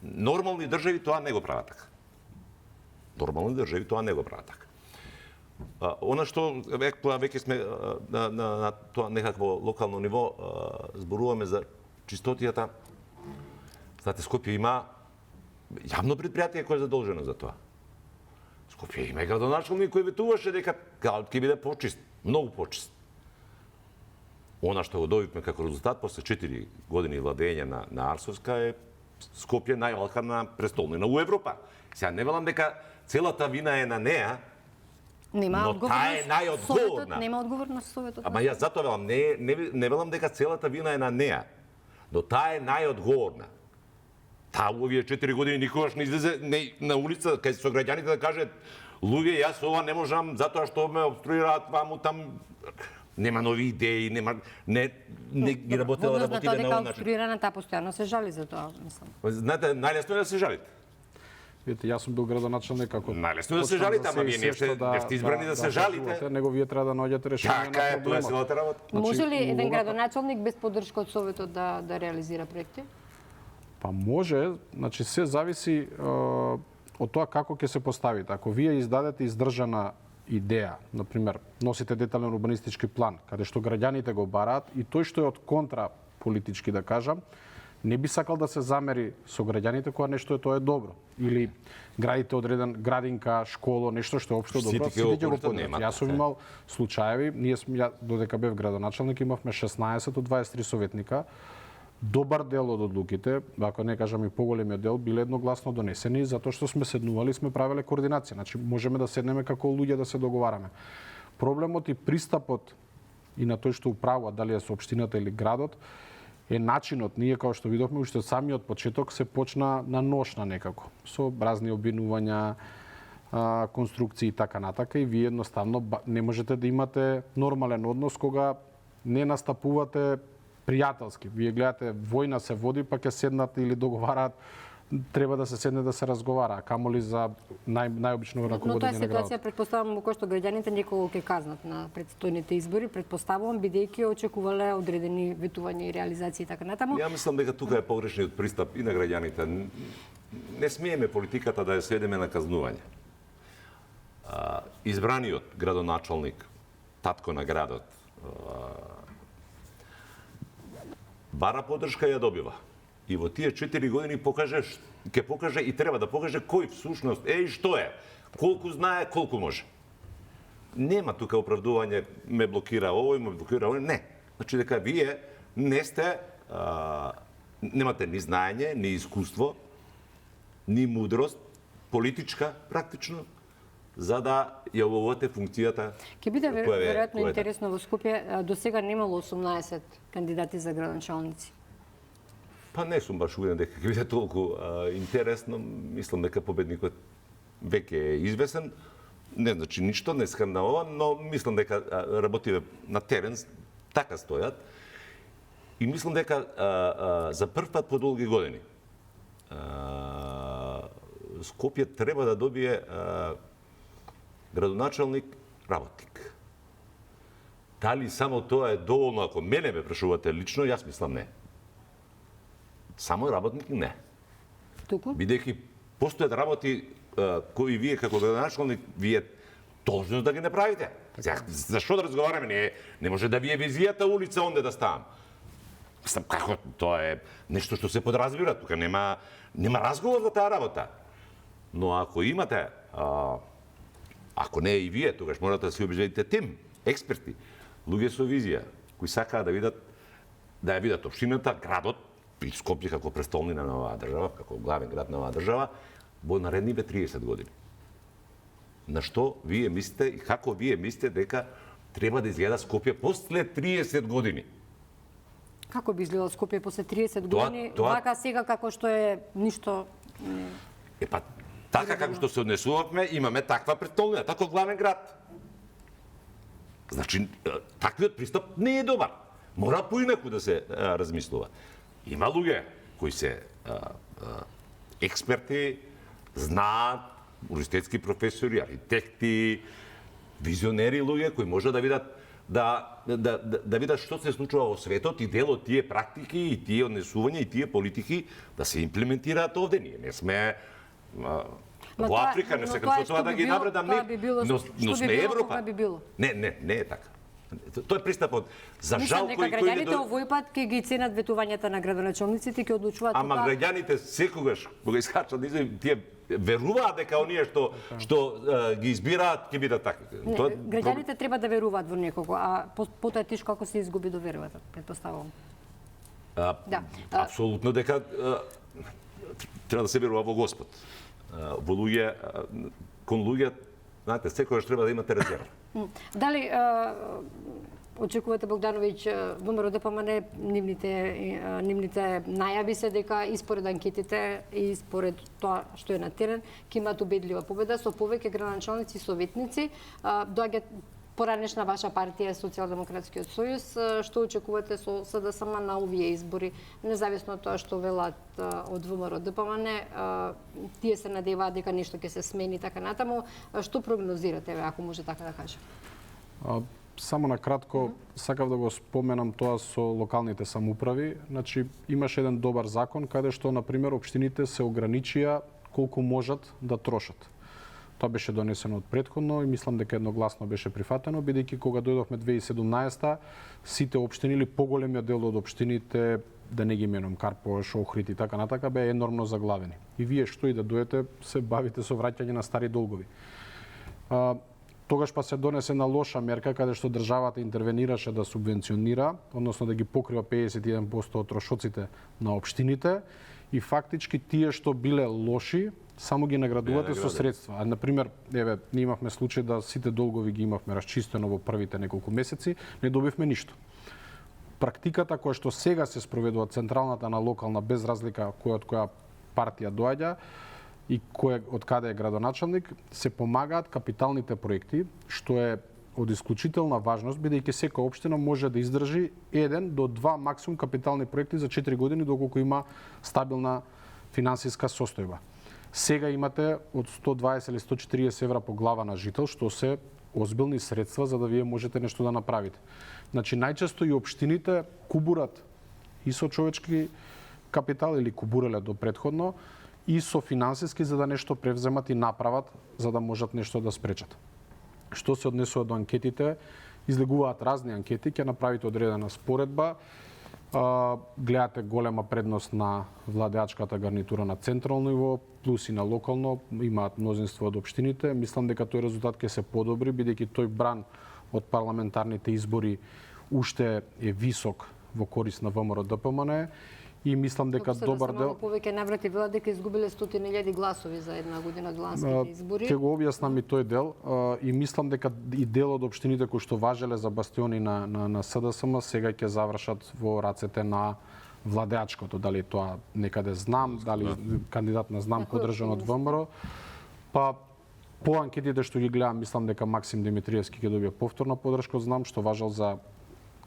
Нормални држави тоа не го прават така. Нормални држави тоа не го прават така. Она што веќе сме на тоа некакво локално ниво зборуваме за чистотијата. Знаете, Скопје има јавно предпријатие кое е задолжено за тоа. Скопје има и градоначалник кој ветуваше дека градот ќе биде почист, многу почист. Она што го добивме како резултат после 4 години владење на Арсовска е Скопје најалкана престолнина у Европа. Сега не велам дека целата вина е на неа, но таа е најодговорна. Нема одговорност Советот. Ама јас затоа велам, не велам дека целата вина е на неа, но таа е најодговорна. Таа овие 4 години никогаш не излезе на улица кај со граѓаните да каже луѓе, јас ова не можам затоа што ме обструираат ваму там. Нема нови идеи, не ги работела работите на овој начин. Обструирана, таа постојано се жали за тоа, мислам. Знаете, најлесно е да се жалите. Видите, јас сум бил градоначалник како најлесно е да се жалите, ама вие не сте избрани да се жалите. Него вие треба да наоѓате решение на проблемот. Така е, тоа е целата работа. Може ли еден градоначалник без поддршка од Советот да реализира проекти? Па може, значи се зависи од тоа како ќе се поставите. Ако вие издадете издржана идеја, например, носите детален урбанистички план, каде што граѓаните го бараат и тој што е од контра политички да кажам, не би сакал да се замери со граѓаните кога нешто е тоа е добро. Или градите одреден градинка, школа, нешто што е општо добро, сите ќе го поддржат. Јас сум имал случаеви, додека бев градоначалник, имавме 16 од 23 советника. Добар дел од одлуките, ако не кажам и поголемиот дел, биле едногласно донесени затоа што сме седнували и сме правеле координација. Значи можеме да седнеме како луѓе да се договараме. Проблемот и пристапот и на тој што управува, дали е со општината или градот, е начинот. Ние, како што видовме, уште од самиот почеток се почна на ношна некако, со разни обвинувања, конструкции и така натака, и вие едноставно не можете да имате нормален однос кога не настапувате пријателски. Вие гледате, војна се води, па ќе седнат или договараат, треба да се седне да се разговара, камоли за најобично раководење на градот. Но таа ситуација претпоставувам во кој што граѓаните некого ќе казнат на предстојните избори, претпоставувам бидејќи очекувале одредени ветувања и реализации и така натаму. Ја мислам дека тука е погрешниот пристап и на граѓаните. Не смееме политиката да ја сведеме на казнување. Избраниот градоначалник, татко на градот, бара поддршка и ја добива. И во тие 4 години ќе покаже и треба да покаже кој всушност е и што е. Колку знае, колку може. Нема тука оправдување, ме блокира овој, ме блокира овој. Не. Значи дека вие не сте, немате ни знаење, ни искуство, ни мудрост, политичка практично, за да ја обовувате функцијата. Ќе биде веројатно интересно во Скопје, до сега немало 18 кандидати за градоначалници. Па не сум баш уверен дека ќе биде толку интересно. Мислам дека победникот веќе е извесен. Не значи ништо, не скандалова, но мислам дека работиве на терен, така стојат. И мислам дека за прв пат по долги години Скопје треба да добие градоначалник работник. Дали само тоа е доволно, ако мене ме прашувате лично, јас мислам не. Само работник не. Туку? Бидејќи постојат работи кои вие како градоначалник вие должно да ги направите. Зашто да разговараме? Не може да вие визијата улица онде да ставам. Мислам, како тоа е нешто што се подразбира, тука нема разговор за таа работа. Но ако имате ако не и вие, тогаш можете да си обезбедите тим, експерти, луѓе со визија, кои сакаат да ја видат општината, градот, и Скопје како престолнина на оваа држава, како главен град на оваа држава, во наредниве 30 години. На што вие мислите и како вие мислите дека треба да изгледа Скопје после 30 години? Како би изгледал Скопје после 30 години, вака сега како што е ништо... Така како што се однесувавме, имаме таква престолнина, тако главен град. Значи, таквиот пристап не е добар. Мора поинаку да се размислува. Има луѓе кои се експерти, знаат, универзитетски професори, архитекти, визионери луѓе кои може да видат да видат што се случува во светот и дел од тие практики и тие однесувања и тие политики да се имплементираат овде. Ние не сме во Африка, не се со тоа да ги навредам, но сме Европа. Не е така. Тоа е пристапот. За жал кој граѓаните овој пат ќе ги ценат ветувањата на градоначалниците и ќе одлучуваат Ама граѓаните секогаш кога искачат тие веруваат дека оние што ги избираат ќе бидат такви. Граѓаните треба да веруваат во некого, а потоа е тешко ако се изгуби довербата, претпоставувам. Апсолутно дека треба да се верува во Господ. Во луѓе, кон луѓе, знаете, секогаш треба да имате резерва. Дали очекувате Богдановиќ ВМРО ДПМН нивните најави се дека и според анкетите и според тоа што е на терен ќе имаат убедлива победа со повеќе градоначалници и советници, доаѓа поранешна ваша партија Социјалдемократскиот сојуз, што очекувате со СДСМ на овие избори, независно од тоа што велат од ВМРО ДПМН, тие се надеваат дека нешто ќе се смени така натаму, што прогнозирате, ако може така да кажем? Само на кратко, сакав да го споменам тоа со локалните самоуправи. Значи, имаше еден добар закон каде што, например, општините се ограничија колку можат да трошат. Тоа беше донесено од претходно и мислам дека едногласно беше прифатено, бидејќи кога дојдовме 2017, сите општини или поголемиот дел од општините, да не ги именувам, Карпош, Охрид и така натака, беа енормно заглавени. И вие што и да дојдете, се бавите со враќање на стари долгови. Тогаш па се донесе на лоша мерка каде што државата интервенираше да субвенционира, односно да ги покрива 51% од трошоците на општините и фактички тие што биле лоши само ги наградувате со средства. На пример, ние имавме случај да сите долгови ги имавме расчистено во првите неколку месеци, не добивме ништо. Практиката која што сега се спроведува централната на локална без разлика од која партија доаѓа и од каде е градоначалник, се помагаат капиталните проекти, што е од исклучителна важност, бидејќи секоја општина може да издржи 1 до 2 максимум капитални проекти за 4 години доколку има стабилна финансиска состојба. Сега имате од 120 или 140 евра по глава на жител, што се озбилни средства за да вие можете нешто да направите. Значи, најчесто и општините кубурат и со човечки капитал или кубурале до претходно, и со финансиски за да нешто превземат и направат за да можат нешто да спречат. Што се однесува до анкетите, излегуваат разни анкети, ќе направите одредена споредба, гледате голема предност на владеачката гарнитура на централно ниво, плюс и на локално, имаат мнозинство од општините. Мислам дека тој резултат ќе се подобри, бидејќи тој бран од парламентарните избори уште е висок во корист на ВМРО ДПМН. И мислам дека добар дел повеќе наврати велат дека изгубиле 100.000 гласови за една година од ланските избори. Ќе го објаснам и тој дел и мислам дека и дел од општините кои што важеле за бастиони на СДСМ сега ќе завршат во рацете на владеачкото, дали тоа некаде знам, дали кандидат на знам поддржан од ВМРО. Па по анкетите што ги гледам, мислам дека Максим Димитриевски ќе добие повторна поддршка од знам, што важел за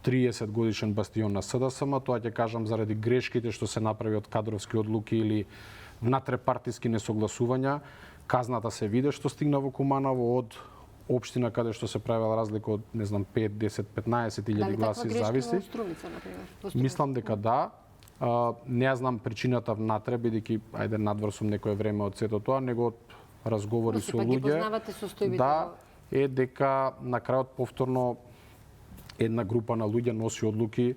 30 годишен бастион на СДСМ, тоа ќе кажам заради грешките што се направи од кадровски одлуки или внатрепартиски несогласувања. Казната се виде што стигна во Куманово од општина каде што се правила разлика од, не знам, 5, 10, 15 илјади гласи, зависи. Мислам дека да. Не ја знам причината внатре, бидејќи, ајде, надвор сум некое време од сето тоа, него од разговори со луѓе. Да, е дека на крајот повторно една група на луѓе носи одлуки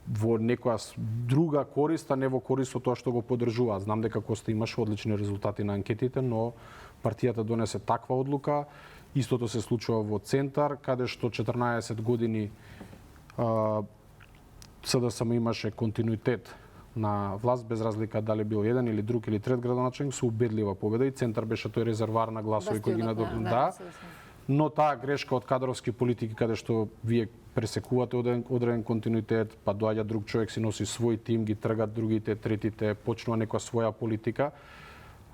во некоја друга корист, а не во корист од тоа што го поддржуваат. Знам дека Коста имаше одлични резултати на анкетите, но партијата донесе таква одлука. Истото се случува во Центар, каде што 14 години СДСМ имаше континуитет на власт, без разлика дали бил еден или друг или трет градоначалник, со убедлива победа и Центар беше тој резервар на гласови кои ги надокнада. Но таа грешка од кадровски политики, каде што вие пресекувате одреден континуитет, па доаѓа друг човек, си носи свој тим, ги тргат другите, третите, почнува некоја своја политика,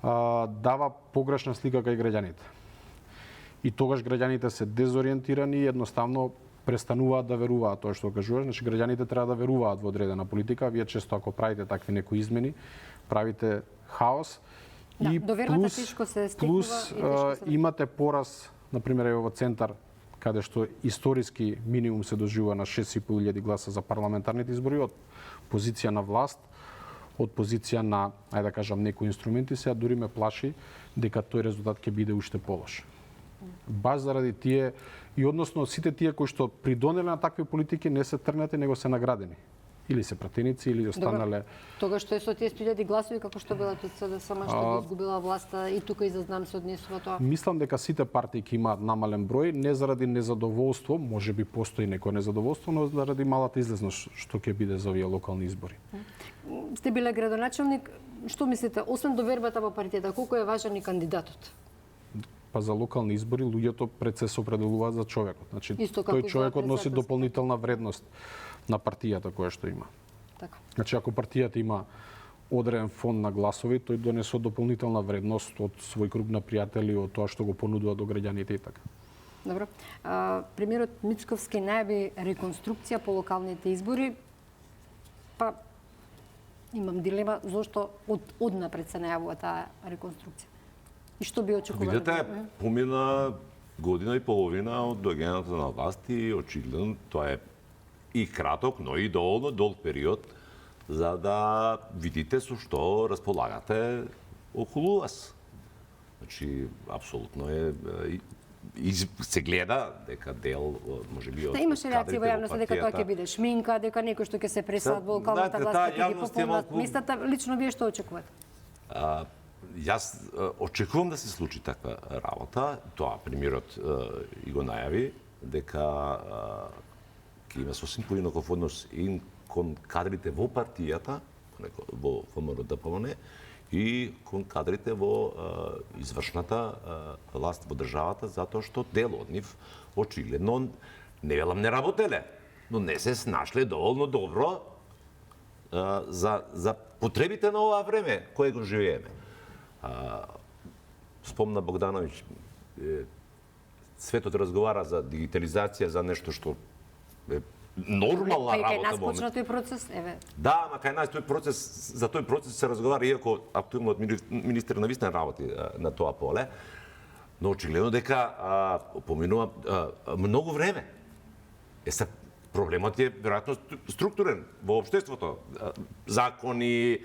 дава погрешна слика кај граѓаните. И тогаш граѓаните се дезориентирани и едноставно престануваат да веруваат тоа што кажуваш. Значи, граѓаните треба да веруваат во одредена политика. Вие често ако правите такви некои измени, правите хаос. Да, и плюс имате пораз, например, во Центар, каде што историски минимум се доживува на 6.500 гласа за парламентарните избори од позиција на власт, од позиција на, ајде да кажам, некои инструменти, сега дури ме плаши дека тој резултат ќе биде уште полош. Баш заради тие и односно сите тие кои што придонеле на такви политики не се тргнати, него се наградени. Или се пратеници, или останале. Тогаш што е со тие 100.000 гласови, како што било од СДСМ што ги изгубила власта и тука изазнам се однесува тоа? Мислам дека сите партии ќе имаат намален број, не заради незадоволство, може би постои некое незадоволство, но заради малата излезност што ќе биде за овие локални избори. Сте биле градоначелник, што мислите, освен довербата во партијата, колку е важен и кандидатот? Па за локални избори луѓето пред се определуваат за човекот. Значи тој човекот носи дополнителна вредност на партијата која што има. Така. Значи ако партијата има одреден фонд на гласови, тој донесува дополнителна вредност од свој круг на пријатели, од тоа што го понудува до граѓаните и така. Добро. Премиерот Мицковски најави реконструкција по локалните избори. Па имам дилема зошто однапред се најавува таа реконструкција. И што би очекувале? Видете, помина година и половина од доаѓањето на власт и очигледно тоа е и краток, но и доволно долг период за да видите со што располагате околу вас. Значи, апсолутно е и се гледа дека дел можеби од имаше реакција во јавноста дека тоа ќе биде шминка, дека некој што ќе се пресад во локалната власт ќе ги пополнат местата. Лично вие што очекувате? Јас очекувам да се случи таква работа. Тоа премиерот и го најави дека ќе има сосем поинаков однос и кон кадрите во партијата, во ВМРО-ДПМН, и кон кадрите во извршната власт во државата, затоа што дел од нив очигледно не велам не работеле, но не се снашле доволно добро за потребите на ова време кое го живееме. Спомна Богдановиќ, светот разговара за дигитализација, за нешто што е нормална работа. Кај нас почна тој процес, еве. Да, ама кај нас тој процес, за тој процес се разговара иако актуелниот министер на вистина работи на тоа поле, но очигледно дека поминува многу време. Се проблемот е веројатно структурен во општеството. Закони,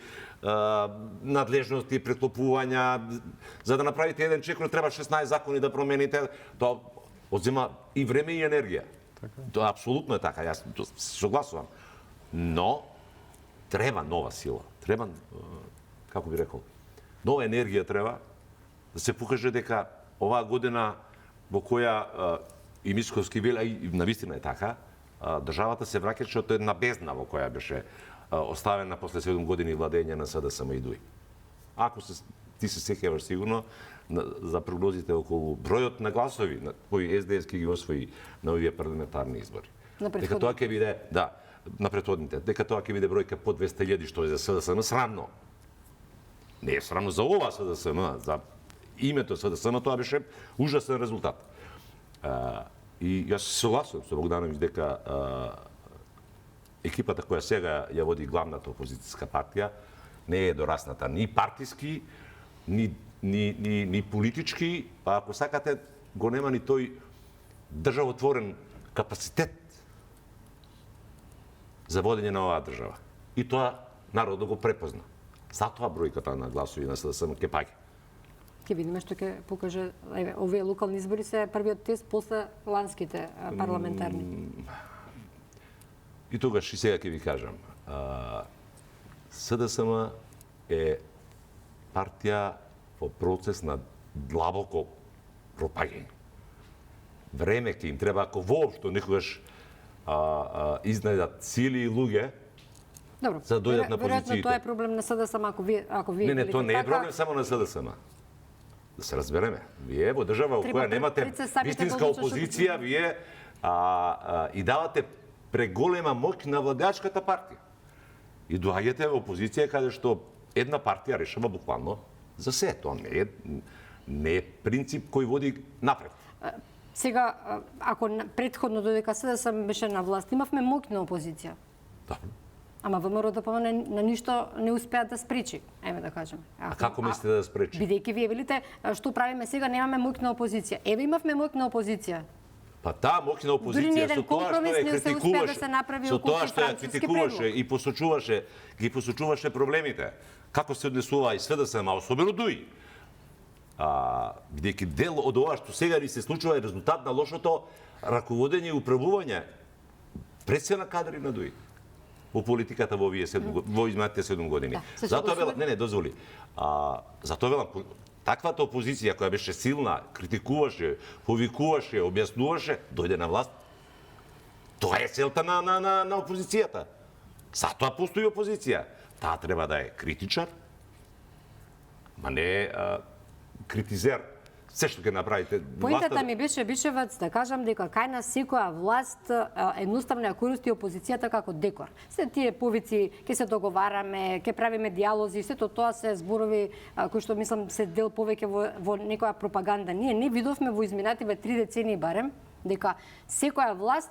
надлежности, преклопувања, за да направите еден чекор треба 16 закони да промените, тоа одзема и време и енергија. Тоа апсолутно е така, јас се согласувам. Но треба нова сила, треба, како би рекол, нова енергија треба да се покаже дека оваа година во која и Мицковски вела и навистина е така, државата се враќаше од една бездна во која беше оставена после 7 години владење на СДСМ и ДУИ. Ако ти се сеќаваш сигурно за прогнозите околу бројот на гласови кои СДС ќе ги освои на овие парламентарни избори. Дека тоа ќе биде, да, на претходните, дека тоа ќе биде бројка по 200.000 што е за СДСМ срамно. Не е срамно за ова СДСМ, за името СДСМ, тоа беше ужасен резултат. И јас се согласувам со Богдановиќ дека екипата која сега ја води главната опозицијска партија не е дорасната ни партиски, ни политички, а ако сакате го нема ни тој државотворен капацитет за водење на оваа држава. И тоа народот го препозна. Затоа бројката на гласови на СДСМ ќе паѓа. Ќе видиме што ќе покаже, еве, овие локални избори се првиот тест после ланските парламентарни. И тогаш и сега ќе ви кажам, СДСМ е партија во процес на длабоко пропаѓање. Време ќе им треба, ако воопшто некогаш изнајдат сили и луѓе, добро, за да дојдат на позициите. Веројатно тоа е проблем на СДСМ, ако вие Не, тоа не е проблем само на СДСМ. Да се разбереме. Вие во држава во која немате вистинска опозиција, вие и давате преголема моќ на владеачката партија. И доаѓате во опозиција каде што една партија решава буквално за се. Тоа не е принцип кој води напред. Сега, ако претходно додека СДСМ беше на власт, имавме моќна опозиција. Да. Ама ВМРО-ДПМН на ништо не успеа да спречи, еве да кажеме. А како мислите да спречи? Бидејќи вие велите што правиме сега, немаме моќна опозиција. Еве имавме моќна опозиција. Па таа моќна Дури ни опозиција еден со тоа што компромис ја не се успеа да критикуваше, се направи со околу тоа што ја француски критикуваше предлог. и посочуваше проблемите, како се однесува и СДСМ, а особено ДУИ. Бидејќи дел од ова што сега ни се случува е резултат на лошото раководење и управување пресија на кадри на ДУИ во политиката во изминатите 7 години. се Затоа велам, согласувам. не, дозволи. Затоа велам, таквата опозиција која беше силна, критикуваше, повикуваше, објаснуваше, дојде на власт. Тоа е целта на опозицијата. Затоа постои опозиција. Таа треба да е критичар, ма не критизер. Се што ќе направите Поинтата ми беше, Бишевац, да кажам дека кај нас секоја власт едноставно ја користи опозицијата како декор. Се тие повици, ќе се договараме, ќе правиме диалози, сето тоа се зборови кои што мислам се дел повеќе во некоја пропаганда. Ние не видовме во изминативе 3 децении барем дека секоја власт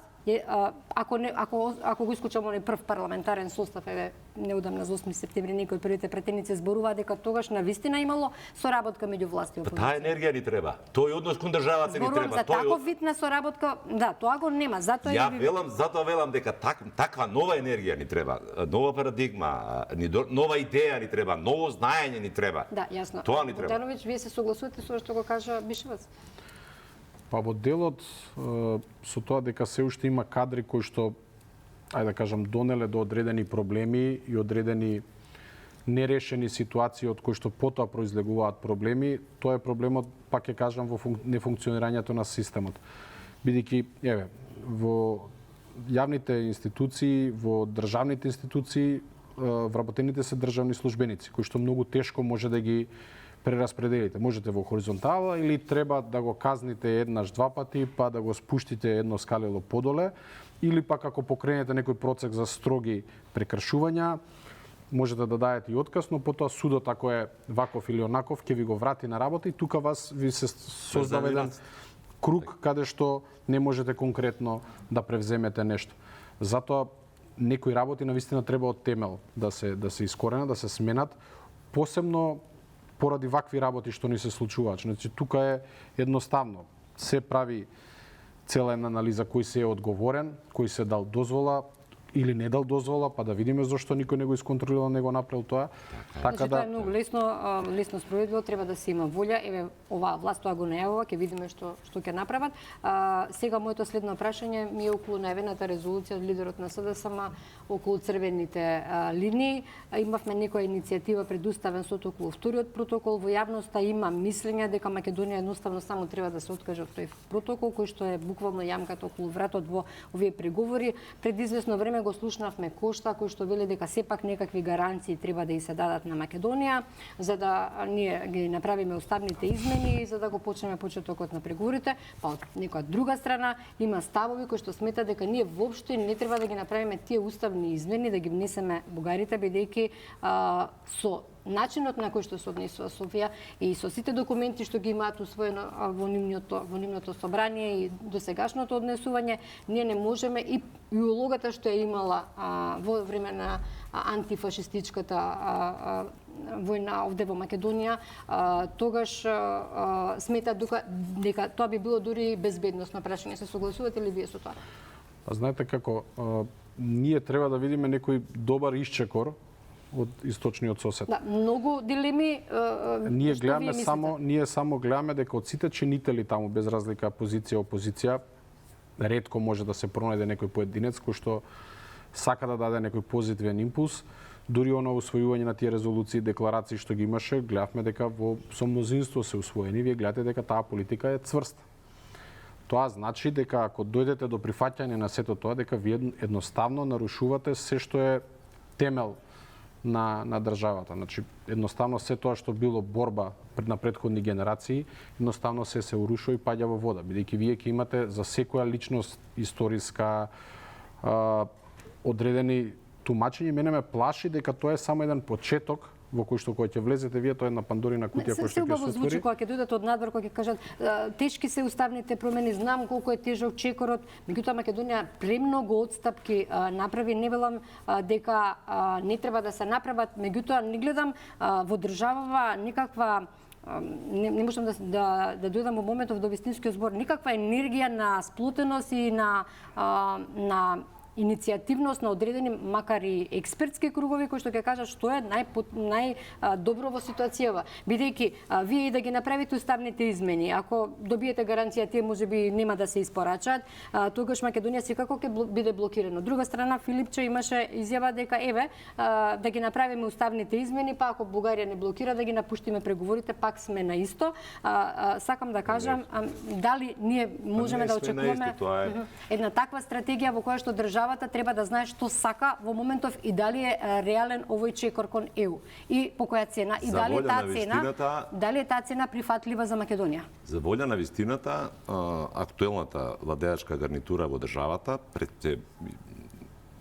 ако го исклучам оној прв парламентарен состав, неудамна за 8 септември некои од првите претеници зборуваа дека тогаш навистина имало соработка меѓу власт и опозиција. Таа енергија ни треба. Тој однос кон државата ни Зборувам треба. за таков вид на соработка, да, тоа го нема. Затоа велам дека таква нова енергија ни треба, нова парадигма, нова идеја ни треба, ново знаење ни треба. Да, јасно. Тоа ни треба. Богдановиќ, вие се согласувате со што го кажа Бишевац? Па во делот со тоа дека се уште има кадри кои што, ајде да кажам, донеле до одредени проблеми и одредени нерешени ситуации од кои што потоа произлегуваат проблеми, тоа е проблемот, пак ќе кажам, во нефункционирањето на системот. Бидејќи, еве, во јавните институции, во државните институции, вработените се државни службеници, кои што многу тешко може да ги прераспределите. Можете во хоризонтала или треба да го казните еднаш два пати, па да го спуштите едно скалело подоле, или пак ако покренете некој процес за строги прекршувања, можете да дадете и отказ, но потоа судот, ако е ваков или онаков, ќе ви го врати на работа и тука ви се создава еден круг каде што не можете конкретно да превземете нешто. Затоа некои работи навистина треба од темел да се искоренат, да се сменат, посебно поради вакви работи што ни се случуваат. Значи тука е едноставно. Се прави цела една анализа кој се е одговорен, кој се дал дозвола или не дал дозвола, па да видиме зошто никој не го исконтролирал, не го направил тоа. Така да, тоа е многу лесно справедливо, треба да се има волја. Еве, оваа власт тоа го најавува, ќе видиме што ќе направат. Сега моето следно прашање ми е околу најавената резолуција од лидерот на СДСМ околу црвените линии. Имавме некоја иницијатива пред Уставен суд околу вториот протокол. Во јавноста има мислење дека Македонија едноставно само треба да се откаже од тој протокол, кој што е буквално јамката околу вратот во овие преговори. Пред извесно време го слушнавме Кошта, кој што вели дека сепак некакви гаранции треба да и се дадат на Македонија, за да ние ги направиме уставните измени и за да го почнеме почетокот на преговорите. Па од некоја друга страна има ставови кои што сметат дека ние воопшто не треба да ги направиме тие уставни измени, да ги внесеме бугарите, бидејќи со начинот на кој што се однесува Софија и со сите документи што ги имаат усвоено во нивното собрание и досегашното однесување, ние не можеме и улогата што ја имала во време на антифашистичката војна овде во Македонија, тогаш смета дека тоа би било дури безбедносно прашање. Се согласувате ли вие со тоа? Знаете како, ние треба да видиме некој добар исчекор од источниот сосед. Да, многу дилеми. Ние само гледаме дека од сите чинители таму, без разлика позиција опозиција, ретко може да се пронајде некој поединец кој што сака да даде некој позитивен импулс. Дури оно усвојување на тие резолуции, декларации што ги имаше, гледавме дека со мнозинство се усвоени. Вие гледате дека таа политика е цврста. Тоа значи дека ако дојдете до прифаќање на сето тоа, дека вие едноставно нарушувате се што е темел на државата. Значи, едноставно се тоа што било борба на претходни генерации, едноставно се урушува и паѓа во вода, бидејќи вие ќе имате за секоја личност историска одредени тумачења. Мене ме плаши дека тоа е само еден почеток во кој што ќе влезете вие, тоа е една пандорина кутија која што ќе се отвори. Звучи кога ќе дојдат од надвор, кога ќе кажат тешки се уставните промени, знам колку е тежок чекорот, меѓутоа Македонија премногу отстапки направи, не велам дека не треба да се направат, меѓутоа не гледам во држава некаква не можам да дојдам во моментов до вистинскиот збор, никаква енергија на сплотеност и на иницијативност на одредени, макар и експертски кругови, кои што ќе кажат што е најдобро во ситуацијава. Бидејќи вие и да ги направите уставните измени, ако добиете гаранција тие можеби нема да се испорачаат, тогаш Македонија секако ќе биде блокирано. Друга страна, Филипче имаше изјава дека да ги направиме уставните измени, па ако Бугарија не блокира да ги напуштиме преговорите, пак сме на исто. Сакам да кажам дали ние можеме да очекуваме една таква стратегија во која што државата треба да знае што сака во моментов и дали е реален овој чекор кон ЕУ и по која цена и дали е таа цена прифатлива за Македонија. За волја на вистината, актуелната владеачка гарнитура во државата, пред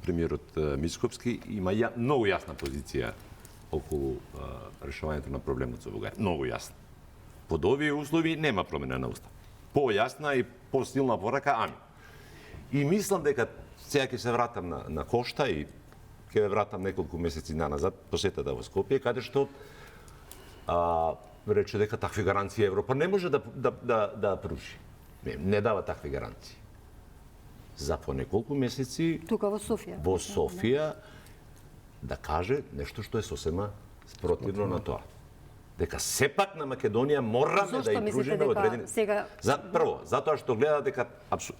премиерот Мицковски има многу јасна позиција околу решавањето на проблемот со Бугарија. Многу јасна. Под овие услови нема промена на устав. Појасна и посилна порака, ами. И мислам дека сега ќе се вратам на Кошта и ќе ве вратам неколку месеци назад посетата во Скопје, каде што рече дека такви гаранции Европа не може да пружи. Не дава такви гаранции. За по неколку месеци тука во Софија. Во Софија да каже нешто што е сосема спротивно на тоа. Дека сепак на Македонија мораме да ја пружиме одредени. Прво, затоа што гледа дека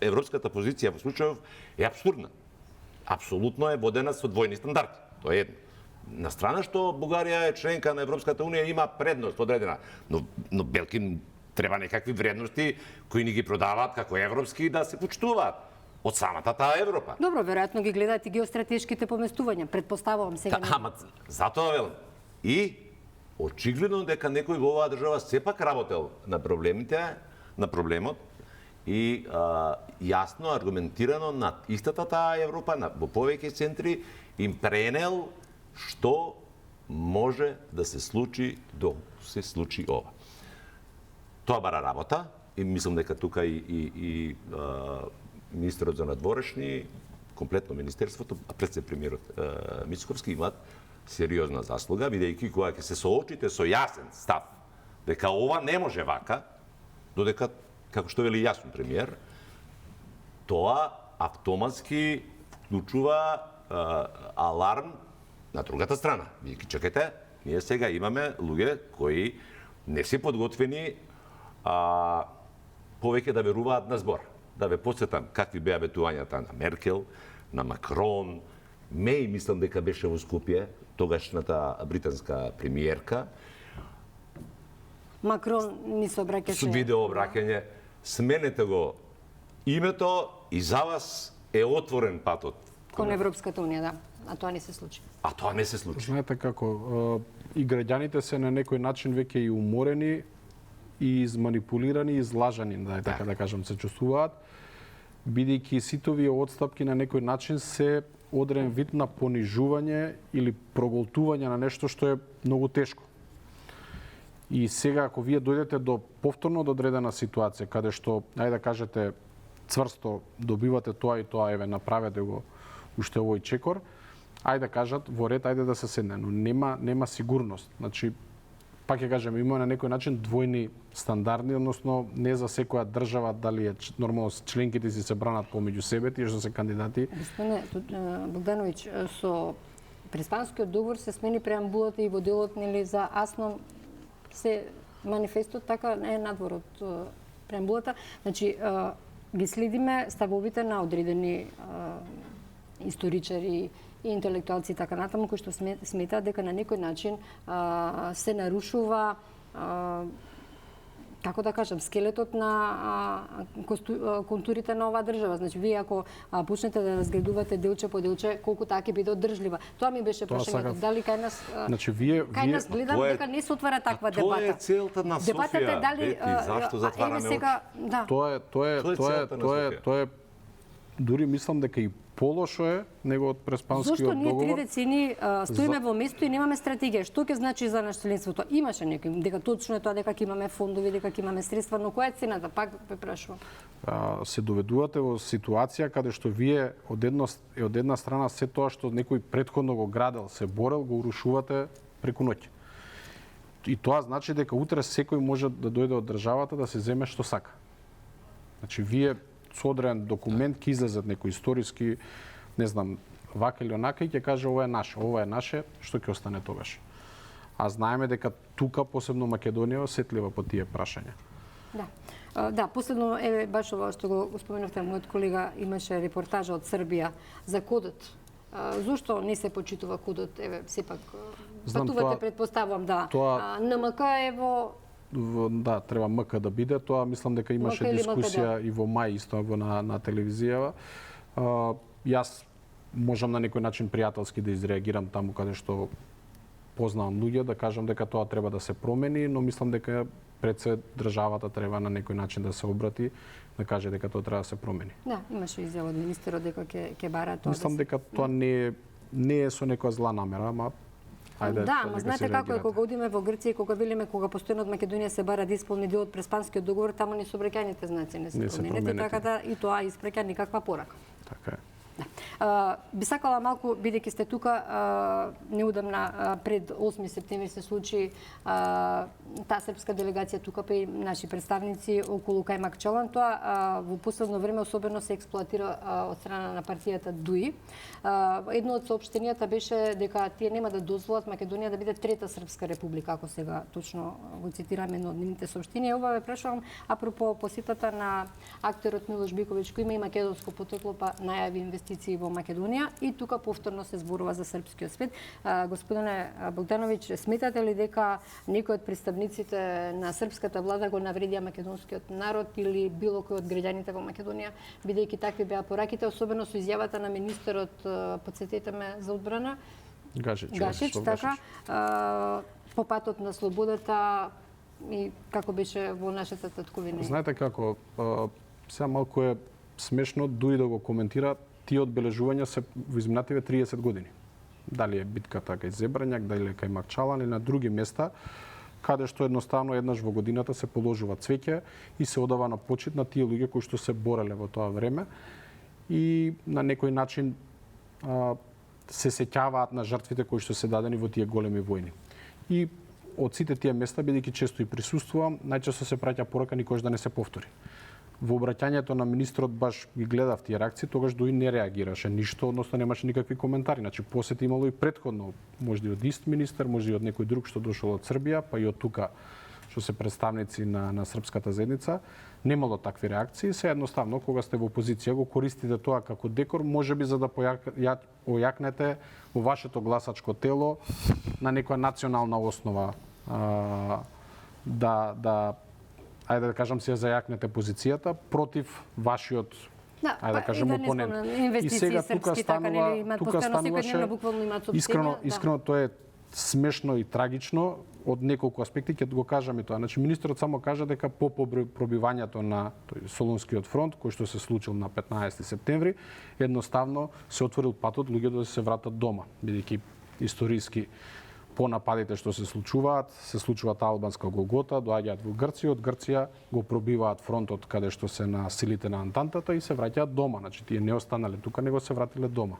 европската позиција во случајов е апсурдна. Апсолутно е водена со двојни стандарди. Тоа е едно. На страна што Бугарија е членка на Европската унија има предност одредена, но Белкин треба некакви вредности кои ни ги продаваат како европски да се почитуваат од самата таа Европа. Добро, веројатно ги гледаат и геостратешките поместувања, предпоставувам сега. Ама затоа велам. И очигледно дека некој во оваа држава сепак работел на проблемот и јасно, аргументирано на истата таа Европа, во повеќе центри, им пренел што може да се случи се случи ова. Тоа бара работа и мислам дека тука и министерот за надворешни, комплетно министерството, а пред се премиерот Мицковски имаат сериозна заслуга, бидејќи кога ќе се соочите со јасен став дека ова не може вака, додека, како што вели јасно премиер, тоа автоматски вклучува аларм на другата страна. Вие ги чекате, ние сега имаме луѓе кои не се подготвени повеќе да веруваат на збор. Да ве потсетам какви беа ветувањата на Меркел, на Макрон, Меј мислам дека беше во Скопје, тогашната британска премиерка. Макрон ни се обраќаше. Со видео обраќање. Сменете го името и за вас е отворен патот. Кон Европската унија, да. А тоа не се случи. А тоа не се случи. Знаете како, и граѓаните се на некој начин веќе и уморени, и изманипулирани, и излажани, така да кажам, се чувствуваат, бидејќи сите овие отстапки на некој начин се одреден вид на понижување или проголтување на нешто што е многу тешко. И сега, ако вие дојдете до повторно одредена ситуација, каде што, ајде да кажете, цврсто добивате тоа и тоа, еве, направете го уште овој чекор, ајде да кажат, во ред, ајде да се седне, но нема сигурност. Значи, пак ќе кажем, има на некој начин двојни стандарди, односно не за секоја држава дали е нормално членките си се бранат помеѓу себе, тие што се кандидати. Господине Богдановиќ, со Преспанскиот договор се смени преамбулата и во делот нели за АСНОМ се манифестот така е надвор од преамбулата. Значи ги следиме ставовите на одредени историчари и интелектуалци така натаму кои што сметаат дека на некој начин се нарушува како да кажам, скелетот на контурите на оваа држава. Значи, вие ако почнете да разгледувате делче по делче, колку таа ќе биде одржлива. Тоа ми беше прашањето. Дали кај нас значи, кај нас гледам дека не се отвара таква дебата. Тоа е целта на Софија. Дебатата е дали зашто затвараме сега, да. Тоа е дури мислам дека и полошо е него од Преспанскиот договор. Зошто ние 3 децени стоиме во место и немаме стратегија? Што ќе значи за наш членството? Имаше некој, дека точно е тоа дека ќе имаме фондови, дека ќе имаме средства, но која е цената? Пак ве прашувам. Се доведувате во ситуација каде што вие од една страна се тоа што некој претходно го градел, се борел, го урушувате преку ноќ. И тоа значи дека утре секој може да дојде од државата да се земе што сака. Значи, вие со одреден документ ќе излезат некој историски, не знам, вака или онака и ќе каже ова е наше, што ќе остане тогаш. А знаеме дека тука, посебно Македонија, осетлива по тие прашања. Да. Да, последно е баш ова што го споменавте, мојот колега имаше репортажа од Србија за кодот. Зошто не се почитува кодот? Еве, сепак патувате, предпоставувам, да. НМК е да, треба МК да биде. Тоа мислам дека имаше дискусија и во мај исто на телевизија. Јас можам на некој начин пријателски да изреагирам таму каде што познавам луѓе, да кажам дека тоа треба да се промени, но мислам дека пред се државата треба на некој начин да се обрати, да каже дека тоа треба да се промени. Да, имаше изјава од министерот дека ќе бара тоа. Мислам дека тоа не е со некоја зла намера, ама ајде. Да, ама знаете како е кога одиме во Грција и кога велиме кога постојано од Македонија се бара да исполни дел од Преспанскиот договор, таму ни сообраќајните знаци не се променети, така да и тоа испреќа никаква порака. Така е. Би сакала малку, бидејќи сте тука, неудамна пред 8 септември се случи таа српска делегација тука, па и наши представници околу Кајмак Чалан. Тоа во последно време особено се експлоатира од страна на партијата ДУИ. Едно од соопштенијата беше дека тие нема да дозволат Македонија да биде трета српска република, ако сега точно го цитираме едно од нивните соопштенија. Ова ве прашувам апропо посетата на актерот Милош Биковиќ, кој има и македонско потекло, па најави инвестиции во Македонија и тука повторно се зборува за српскиот свет. Господине Богдановиќ, сметате ли дека некој од представниците на српската влада го навредија македонскиот народ или било кој од граѓаните во Македонија, бидејќи такви беа пораките, особено со изјавата на министерот, подсетете ме, за одбрана Гашич, така, по патот на слободата и како беше во нашата татковина? Знаете како, сега малку е смешно дури да го коментира, тие одбележувања се во изминативе 30 години. Дали е битката кај Зебрањак, дали е кај Макчалан или на други места, каде што едноставно еднаш во годината се положува цвеќе и се одава на почит на тие луѓе кои што се бореле во тоа време и на некој начин се сеќаваат на жртвите кои што се дадени во тие големи војни. И од сите тие места, бидејќи често и присуствувам, најчесто се праќа порака никош да не се повтори. Во обраќањето на министрот баш ги гледав тие реакции, тогаш дуи не реагираше ништо, односно немаше никакви коментари. Значи посети имало и претходно, можда и од ист министер, можда и од некој друг што дошол од Србија, па и од тука што се представници на српската заедница, немало такви реакции. Се едноставно кога сте во опозиција го користите тоа како декор, можеби за да ојакнете во вашето гласачко тело на некоја национална основа ајде да кажам се зајакнете позицијата против вашиот ајде да кажем опонент. И сега тука стануваше искрено тоа е смешно и трагично од неколку аспекти, ќе го кажам и тоа. Значи министерот само кажа дека по пробивањето на Солунскиот фронт, кој што се случил на 15 септември, едноставно се отворил патот луѓето да се вратат дома, бидејќи историски по нападите што се случуваат албанска Голгота, доаѓаат во Грција, од Грција го пробиваат фронтот каде што се на силите на Антантата и се враќаат дома. Значи тие не останале тука, него се вратиле дома.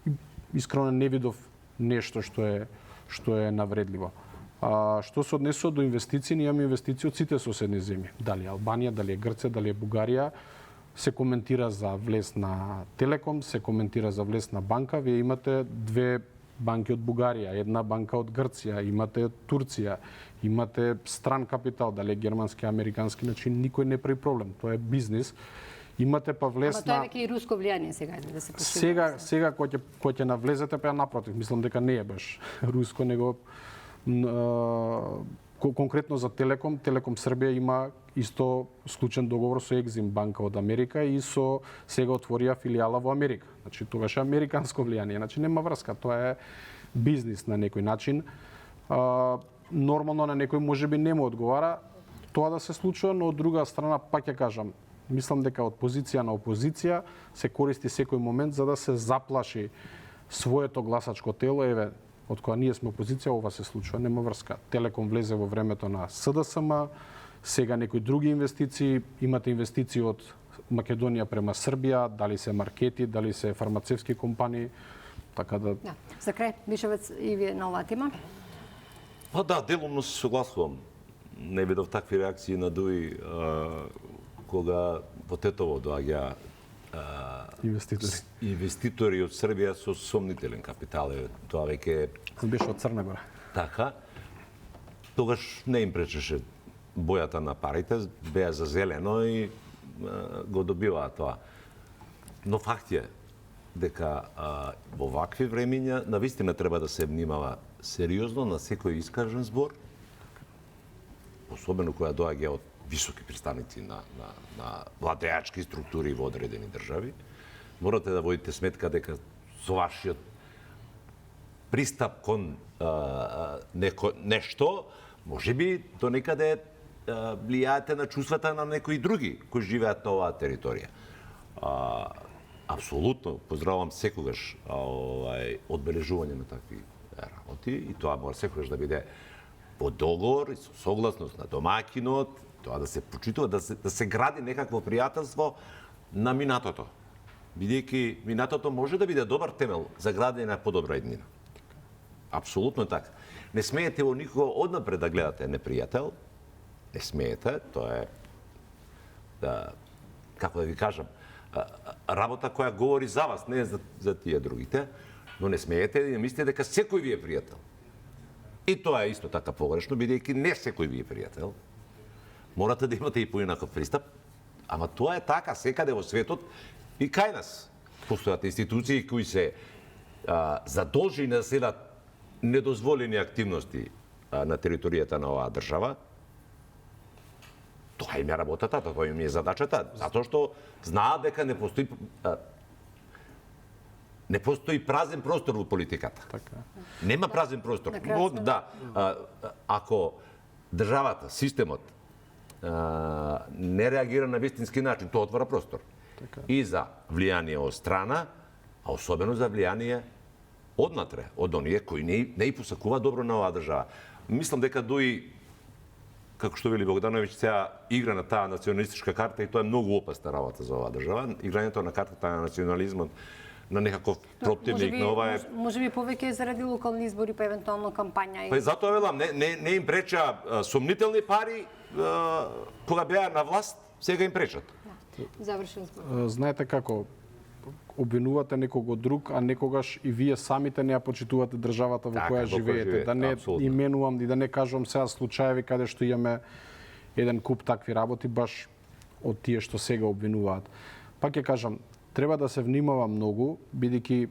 И искрено не видов нешто што е навредливо. Што се однесува до инвестиции, ние имаме инвестиции од сите соседни земји. Дали Албанија, дали е Грција, дали е Бугарија, се коментира за влез на Телеком, се коментира за влез на банка. Вие имате две банки од Бугарија, една банка од Грција, имате Турција, имате стран капитал, дали германски, американски, значи никој не прави проблем. Тоа е бизнис. Имате па влез на... Ама тоа е веќе и руско влијание сега да се почува. Сега кој ќе навлезете па напротив, мислам дека не е баш руско, него конкретно за Телеком, Телеком Србија има исто склучен договор со Екзим банка од Америка и сега отворија филијала во Америка. Значи тогаш е американско влијание, значи нема врска, тоа е бизнис на некој начин. Нормално на некој можеби не му одговара тоа да се случува, но од друга страна пак ќе кажам, мислам дека од позиција на опозиција се користи секој момент за да се заплаши своето гласачко тело, еве од кога ние сме опозиција, ова се случува, нема врска. Телеком влезе во времето на СДСМ, сега некои други инвестиции, имате инвестиции од Македонија према Србија, дали се маркети, дали се фармацевски компании, така да... За крај, Мишовец, и вие на оваа тема? Па да, делумно се согласувам. Не видов такви реакции на Дуи кога во Тетово доаѓа инвеститори од Србија со сомнителен капитал. Тоа веќе Беше од Црна Гора. така. Тогаш не им пречеше бојата на парите, беа за зелено и го добиваа тоа. Но факт е дека во вакви времиња навистина треба да се внимава сериозно на секој искажен збор, особено која доаѓа од високи представници на владеачки структури во одредени држави. Морате да водите сметка дека со вашиот пристап кон нешто, може би до некаде влијаете на чувствата на некои други кои живеат на оваа територија. Апсолутно поздравувам секогаш одбележување на такви работи и тоа мора секогаш да биде по договор и со согласност на домаќинот, тоа да се почитува, да се гради некакво пријателство на минатото. Бидејќи минатото може да биде добар темел за градење на подобра иднина. Апсолутно така. Не смеете во никого однапред да гледате непријател. Не смеете, тоа е како да ви кажам, работа која говори за вас, не за тие другите, но не смеете да мислите дека секој ви е пријател. И тоа е исто така погрешно, бидејќи не секој ви е пријател. Морате да имате и поинаков пристап, ама тоа е така секаде во светот и кај нас. Постојат институции кои се задолжени да следат недозволени активности на територијата на оваа држава. Тоа им е работата, тоа им е задачата, затоа што знаат дека не постои празен простор во политиката. Така. Нема празен простор. Но, да, ако државата, системот не реагира на вистински начин, тоа отвора простор. Така. И за влијание од страна, а особено за влијание однатре, од оние кои не и посакува добро на оваа држава. Мислам дека Дуи, како што вели Богдановиќ, сега игра на таа националистичка карта и тоа е многу опасна работа за оваа држава. Играњето на картата на национализмот, на некаков противник на ова е... Може би повеќе заради локални избори, па евентуално кампања. Па и затоа велам, не им преча сомнителни пари кога беа на власт, сега им пречат. Завршен збор. Знаете како, обвинувате некого друг, а некогаш и вие самите не ја почитувате државата во која живеете. Да не именувам и да не кажувам сега случаеви каде што имаме еден куп такви работи баш од тие што сега обвинуваат. Пак ќе кажам, треба да се внимава многу, бидејќи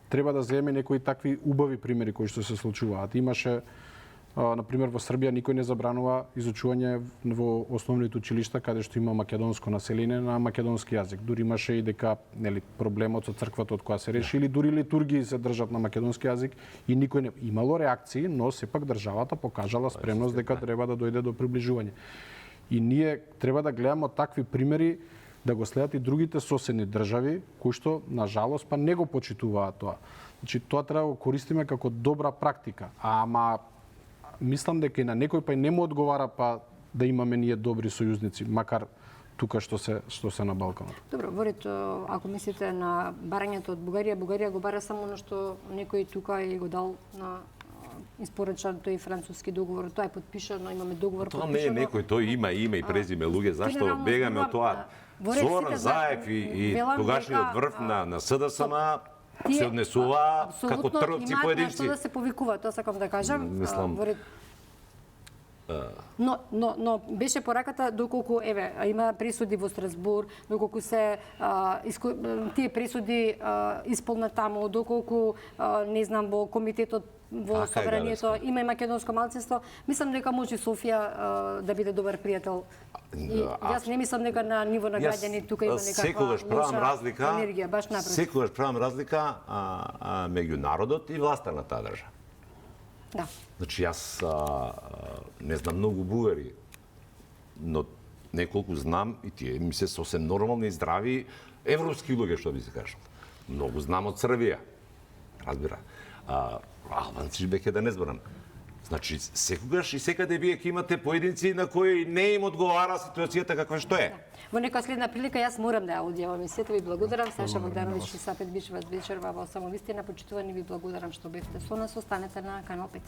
треба да земе некои такви убави примери кои што се случуваат. Имаше например, во Србија никој не забранува изучување во основните училишта каде што има македонско население на македонски јазик. Дури имаше и дека проблемот со црквата од која се реши или дури литургии се држат на македонски јазик и никој не имало реакции, но сепак државата покажала спремност дека треба да дојде до приближување. И ние треба да гледаме такви примери да го следат и другите соседни држави кои што на жалост па не го почитуваат тоа. Значи тоа треба да го користиме како добра практика, ама мислам дека и на некој па и не му одговара па да имаме ние добри сојузници, макар тука што се на Балканот. Добро, Борит, ако мислите на барањето од Бугарија, Бугарија го бара само на што некој тука и го дал на испорачан тој француски договор, тоа е подпишано, имаме договор тоа подпишано. Тоа не е некој, тој има име и презиме луѓе, зашто бегаме од тоа? Зоран Заев и тогашниот врв на СДСМ се однесува како трговци поединци. Имаат нешто да се повикува, тоа сакам да кажам. Мислам... Но беше пораката доколку има пресуди во Страсбург, доколку се тие пресуди исполнат таму, доколку не знам во комитетот во собранието има и македонско малцинство, мислам дека може Софија да биде добар пријател. И јас не мислам дека на ниво на граѓани тука има некаква лоша енергија, баш напротив. Секогаш правам разлика меѓу народот и власта на таа држава. Да. Значи јас не знам многу бугари, но неколку знам и тие ми се сосем нормални и здрави европски луѓе, што би се кажал. Многу знам од Србија. Разбира. Албанци веќе да не зборам. Значи, секогаш и секаде вие ќе имате поединци на кои не им одговара ситуацијата каква што е. Во нека следна прилика јас морам да ја одјавам емисијата. Ви благодарам, Саша Богдановиќ и Сапет Бичеваc вечерва во Самовистина. Почитувани, ви благодарам што бевте со нас. Останете на Канал 5.